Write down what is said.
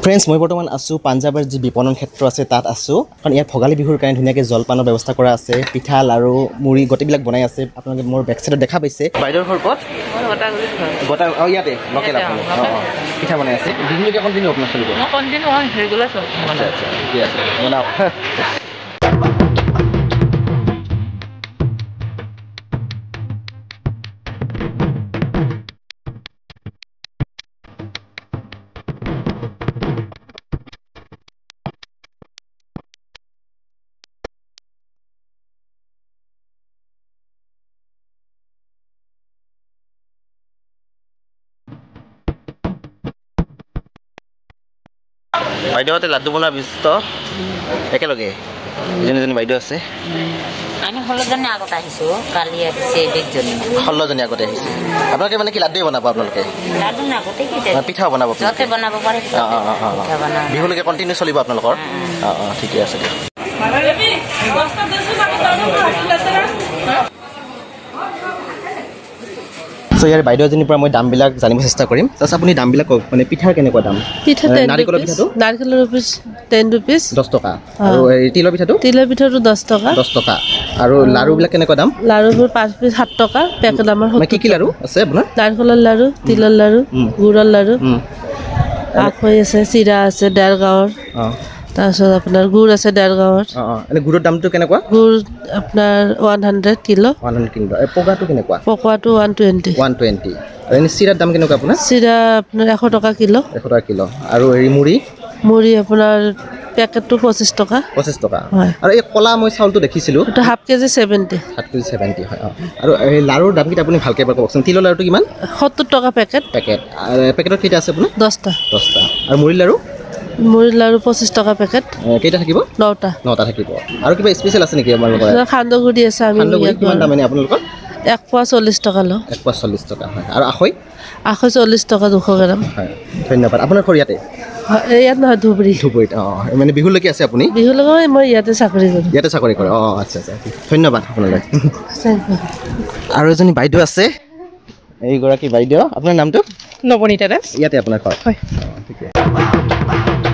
friends মই বৰ্তমান আছোঁ পাঞ্জাৱৰ যি বিপণন ক্ষেত্ৰ আছে তাত আছোঁ কাৰণ ইয়াত ভোগালী বিহুৰ কাৰণে ধুনীয়াকৈ জলপানৰ ব্যৱস্থা কৰা আছে পিঠা লাৰু মুড়ি গোটেইবিলাক বনাই আছে আপোনালোকে মোৰ বেক সাইডত দেখা পাইছে বাইদেউৰ ঘৰ ক'ত গোটা ইয়াতে লোকেল পিঠা বনাই আছে বিহুলৈকে কণ্টিনিউ আপোনাৰ চলিব কণ্টিনিউ ৰেগুলাৰ চলিব আচ্ছা ঠিক আছে বনাওক বাইদেউহঁতে লাড্ডু বনোৱাৰ ব্যস্ত একেলগে এজনী বাইদেউ আছে আমি 16জনী আগত আহিছোঁ কালি আহিছে 16জনী আগতে আহিছে আপোনালোকে মানে কি লাড্ডুৱে বনাব আপোনালোকে লাড্ডু আগতে কি পিঠাও বনাব যতে বনাব পাৰে বিহুলৈকে কণ্টিনিউ চলিব আপোনালোকৰ ঠিকে আছে দিয়ক সো ইয়াৰ বাইদেউ এজনীৰ পৰা মই দামবিলাক জানিব চেষ্টা কৰিম তাৰপিছত আপুনি দামবিলাক কওক মানে পিঠাৰ কেনেকুৱা দাম পিঠা নাৰিকলৰ পিঠাটো 10 rupees 10 টকা আৰু এই তিলৰ পিঠাটো 10 টকা আৰু লাৰুবিলাক কেনেকুৱা দাম লাৰুবোৰ 5 piece 7 টকা পেকেট আমাৰ কি কি লাৰু আছে আপোনাৰ নাৰিকলৰ লাৰু তিলৰ লাৰু গুড়ৰ লাৰু আখৈ আছে চিৰা আছে ডেৰগাঁৱৰ তাৰপিছত আপোনাৰ গুড় আছে ডেৰগাঁৱৰ এনে গুড়ৰ দামটো কেনেকুৱা গুড় আপোনাৰ 100 কিলো এই পকাটো কেনেকুৱা পকোৱাটো 120 আৰু এনে চিৰাৰ দাম কেনেকুৱা আপোনাৰ চিৰা আপোনাৰ 100 টকা কিলো আৰু এই মুড়ি আপোনাৰ পেকেটটো 25 টকা হয় আৰু এই কলা মই চাউলটো দেখিছিলোঁ এটা হাফ কেজি 70 হয় আৰু এই লাৰুৰ দামকেইটা আপুনি ভালকৈ এবাৰ কওকচোন তিলৰ লাৰুটো কিমান 70 টকা পেকেটত কেইটা আছে আপোনাৰ 10টা আৰু মুড়ি লাৰু 25 টকা পেকেট কেইটা থাকিব 9টা থাকিব আৰু কিবা স্পেচিয়েল আছে নেকি আমাৰ লগত খান্দগুড়ি আছে আমি কিমান দাম এনে আপোনালোকৰ 1 পোৱা 40 টকা লওঁ 1 পোৱা 40 টকা হয় আৰু আখৈ 40 টকা 200 গ্ৰাম হয় ধন্যবাদ আপোনাৰ ঘৰ ইয়াতে ইয়াত নহয় ধুবুৰীত মানে বিহুলৈকে আছে আপুনি বিহুলৈকে মই ইয়াতে চাকৰি কৰোঁ আচ্ছা ধন্যবাদ আপোনালৈ আৰু এজনী বাইদেউ আছে এইগৰাকী বাইদেউ আপোনাৰ নামটো নৱনীতা দাস ইয়াতে আপোনাৰ ঘৰ হয় ঠিক আছে